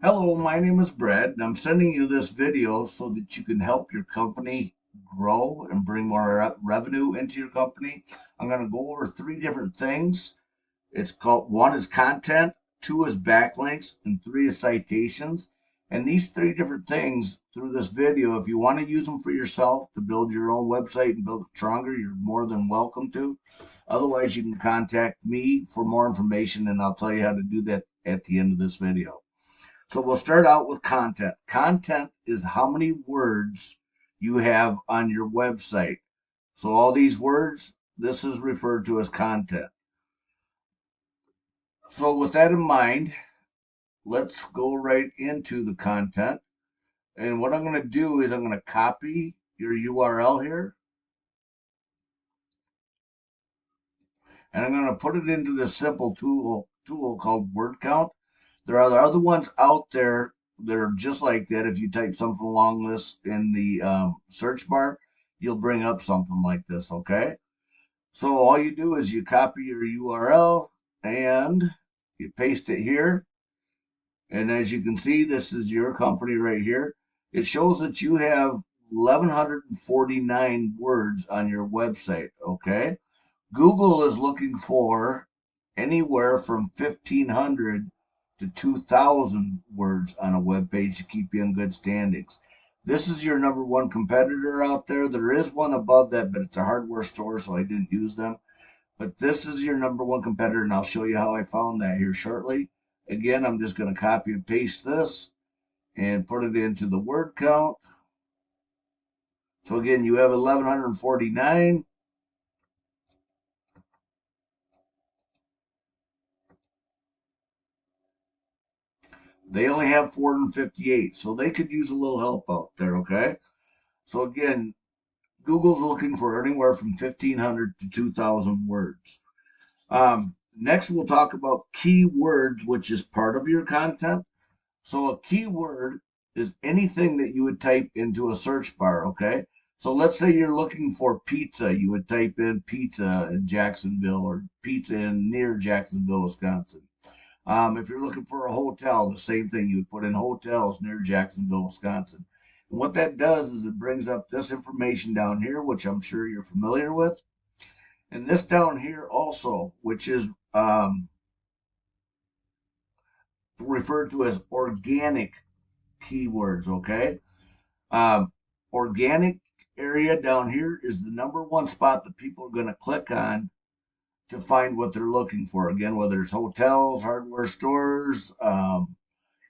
Hello, my name is Brad, and I'm sending you this video so that you can help your company grow and bring more revenue into your company. I'm going to go over three different things. It's called one is content, two is backlinks, and three is citations. And these three different things through this video, if you want to use them for yourself to build your own website and build it stronger, you're more than welcome to. Otherwise, you can contact me for more information, and I'll tell you how to do that at the end of this video. So we'll start out with content. Content is how many words you have on your website. So all these words, this is referred to as content. So with that in mind, let's go right into the content. And what I'm going to do is I'm going to copy your URL here, and I'm going to put it into this simple tool called word count. There are other ones out there that are just like that. If you type something along this in the search bar, you'll bring up something like this. Okay. So all you do is you copy your URL and you paste it here. And as you can see, this is your company right here. It shows that you have 1,149 words on your website. Okay. Google is looking for anywhere from 1,500 to 2,000 words on a web page to keep you in good standings. This is your number one competitor out there. There is one above that, but it's a hardware store, so I didn't use them. But this is your number one competitor, and I'll show you how I found that here shortly. Again, I'm just going to copy and paste this and put it into the word count. So again, you have 1,149. They only have 458, so they could use a little help out there, okay? So again, Google's looking for anywhere from 1,500 to 2,000 words. Next, we'll talk about keywords, which is part of your content. So a keyword is anything that you would type into a search bar, okay? So let's say you're looking for pizza. You would type in pizza in Jacksonville or pizza in near Jacksonville, Wisconsin. If you're looking for a hotel, the same thing. You would put in hotels near Jacksonville, Wisconsin. And what that does is it brings up this information down here, which I'm sure you're familiar with. And this down here also, which is referred to as organic keywords, okay? Organic area down here is the number one spot that people are going to click on to find what they're looking for. Again, whether it's hotels, hardware stores,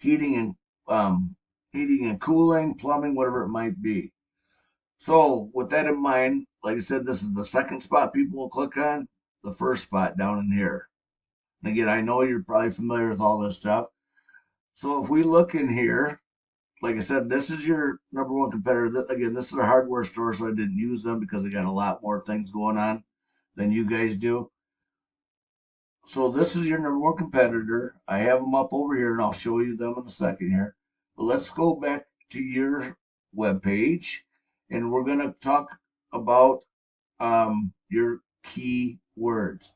heating and heating and cooling, plumbing, whatever it might be. So with that in mind, like I said, this is the second spot people will click on, the first spot down in here. And again, I know you're probably familiar with all this stuff. So if we look in here, like I said, this is your number one competitor. Again, this is a hardware store, so I didn't use them because they got a lot more things going on than you guys do. So this is your number one competitor. I have them up over here, and I'll show you them in a second here. But let's go back to your web page, and we're going to talk about your key words.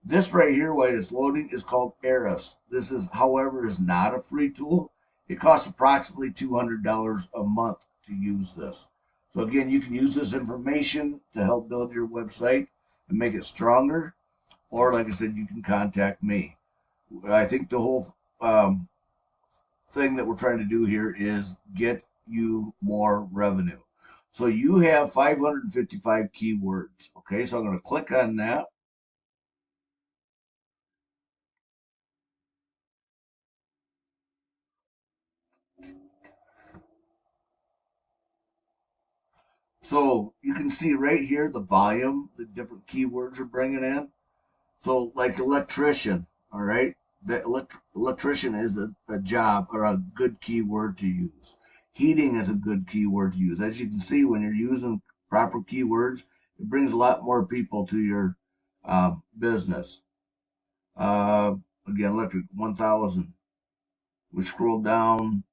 This right here, while it's loading, is called Ahrefs. This is, however, is not a free tool. It costs approximately $200 a month to use this. So again, you can use this information to help build your website and make it stronger. Or like I said, you can contact me. I think the whole thing that we're trying to do here is get you more revenue. So you have 555 keywords. Okay, so I'm going to click on that. So you can see right here the volume, the different keywords you're bringing in. So like electrician, all right, the electrician is a job or a good keyword to use. Heating is a good keyword to use. As you can see, when you're using proper keywords, it brings a lot more people to your business. Uh, Again, electric 1,000. We scroll down,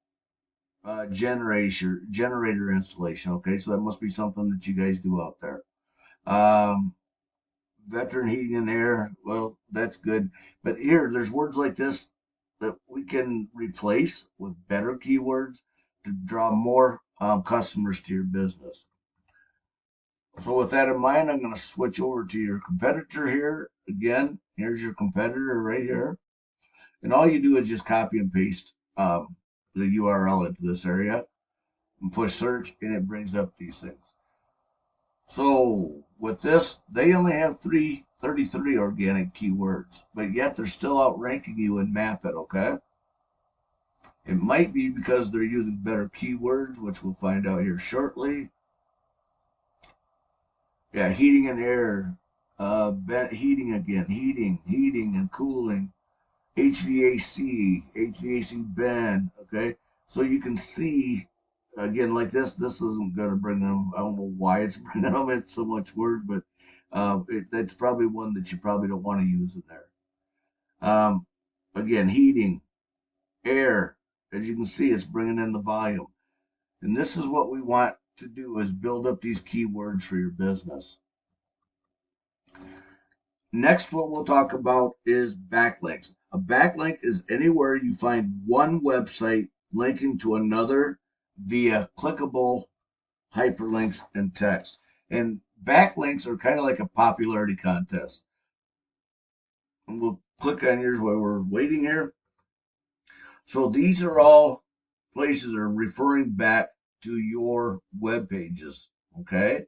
generator installation. Okay, so that must be something that you guys do out there. Um, Veteran heating and air. Well, that's good. But here, there's words like this that we can replace with better keywords to draw more customers to your business. So with that in mind, I'm going to switch over to your competitor here. Again, here's your competitor right here. And all you do is just copy and paste the URL into this area and push search, and it brings up these things. So with this, they only have 33 organic keywords, but yet they're still outranking you in Mapit, okay? It might be because they're using better keywords, which we'll find out here shortly. Yeah, heating and air, heating again, heating and cooling, HVAC band, okay? So you can see, again, like this isn't going to bring them, I don't know why it's bringing them in so much word, but that's probably one that you probably don't want to use in there. Again, heating, air, as you can see, it's bringing in the volume. And this is what we want to do, is build up these keywords for your business. Next, what we'll talk about is backlinks. A backlink is anywhere you find one website linking to another via clickable hyperlinks and text. And backlinks are kind of like a popularity contest. And we'll click on yours while we're waiting here. So these are all places that are referring back to your web pages, okay?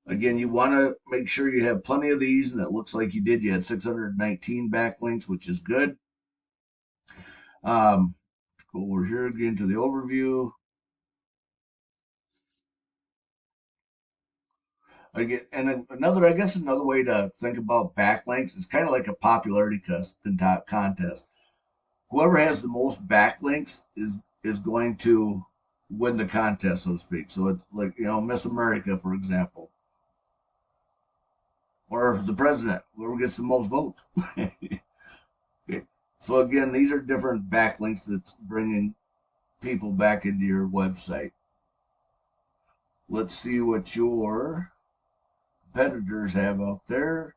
Again, you want to make sure you have plenty of these, and it looks like you did. You had 619 backlinks, which is good. Go over here again to the overview. Again, and I guess another way to think about backlinks is kind of like a popularity contest. Whoever has the most backlinks is going to win the contest, so to speak. So it's like, Miss America, for example, or the president, whoever gets the most votes. Okay. So again, these are different backlinks that's bringing people back into your website. Let's see what your competitors have out there.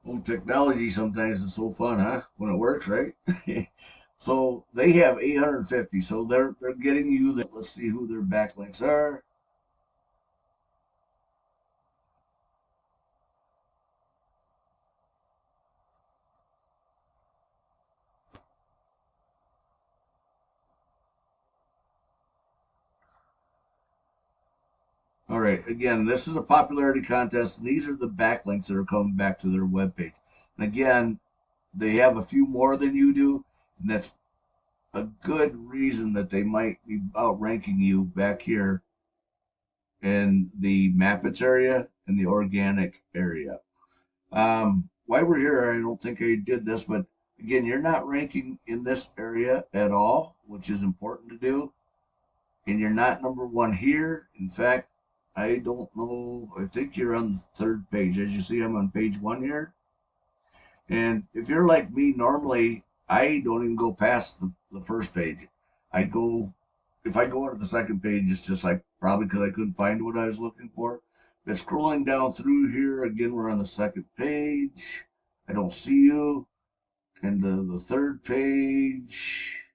Well, technology sometimes is so fun, huh? When it works, right? So they have 850. So they're getting you that. Let's see who their backlinks are. All right. Again, this is a popularity contest, and these are the backlinks that are coming back to their webpage. And again, they have a few more than you do, and that's a good reason that they might be outranking you back here in the Mappets area and the organic area. While we're here, I don't think I did this, but again, you're not ranking in this area at all, which is important to do. And you're not number one here. In fact, I don't know. I think you're on the third page. As you see, I'm on page 1 here. And if you're like me, normally I don't even go past the first page. If I go into the second page, it's just like probably because I couldn't find what I was looking for. But scrolling down through here, again, we're on the second page. I don't see you. And the third page,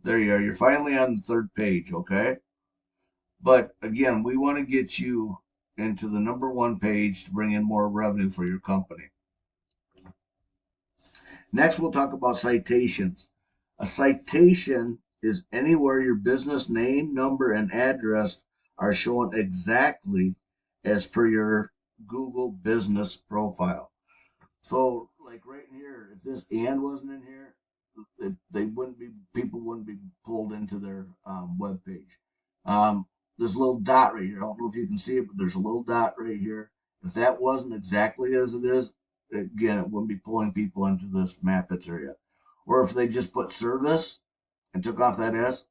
there you are. You're finally on the third page, okay? But again, we want to get you into the number one page to bring in more revenue for your company. Next, we'll talk about citations. A citation is anywhere your business name, number, and address are shown exactly as per your Google business profile. So, like right in here, if this and wasn't in here, people wouldn't be pulled into their web page. This little dot right here, I don't know if you can see it, but there's a little dot right here. If that wasn't exactly as it is, again, it wouldn't be pulling people into this Mappets area. Or if they just put service and took off that S,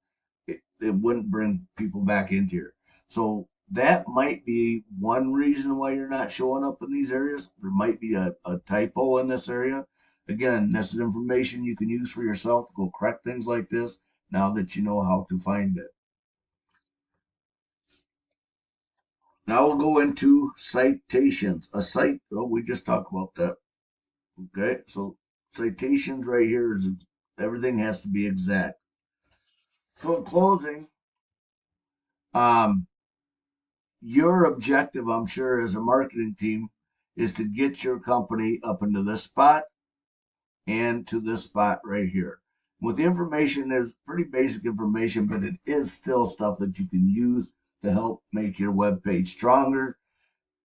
it wouldn't bring people back into here. So That might be one reason why you're not showing up in these areas. There might be a typo in this area. Again, this is information you can use for yourself to go correct things like this now that you know how to find it. Now we'll go into citations. A site, oh, we just talked about that. Okay, so citations right here is everything has to be exact. So in closing, um, your objective, I'm sure, as a marketing team, is to get your company up into this spot and to this spot right here. With the information, there's pretty basic information, but it is still stuff that you can use to help make your web page stronger.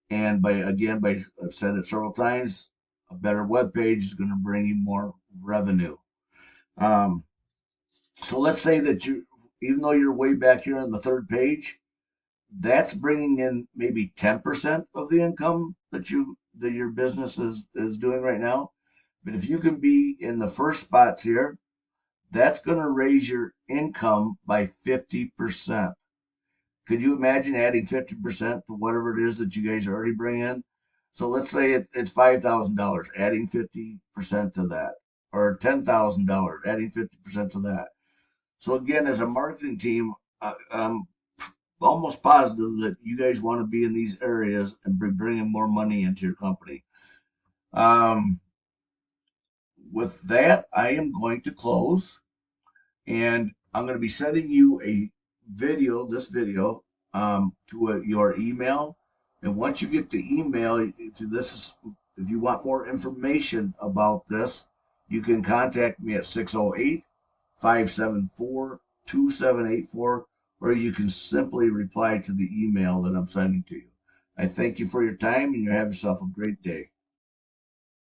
And by I've said it several times, a better web page is going to bring you more revenue. Um, so let's say that even though you're way back here on the third page, that's bringing in maybe 10% of the income that your business is doing right now. But if you can be in the first spots here, that's going to raise your income by 50%. Could you imagine adding 50% to whatever it is that you guys already bring in? So let's say it's $5,000, adding 50% to that, or $10,000, adding 50% to that. So again, as a marketing team, I'm almost positive that you guys want to be in these areas and be bringing more money into your company. Um, with that, I am going to close, and I'm going to be sending you a this video, to your email. And once you get the email, if you want more information about this, you can contact me at 608 574 2784, or you can simply reply to the email that I'm sending to you. I thank you for your time, and you have yourself a great day.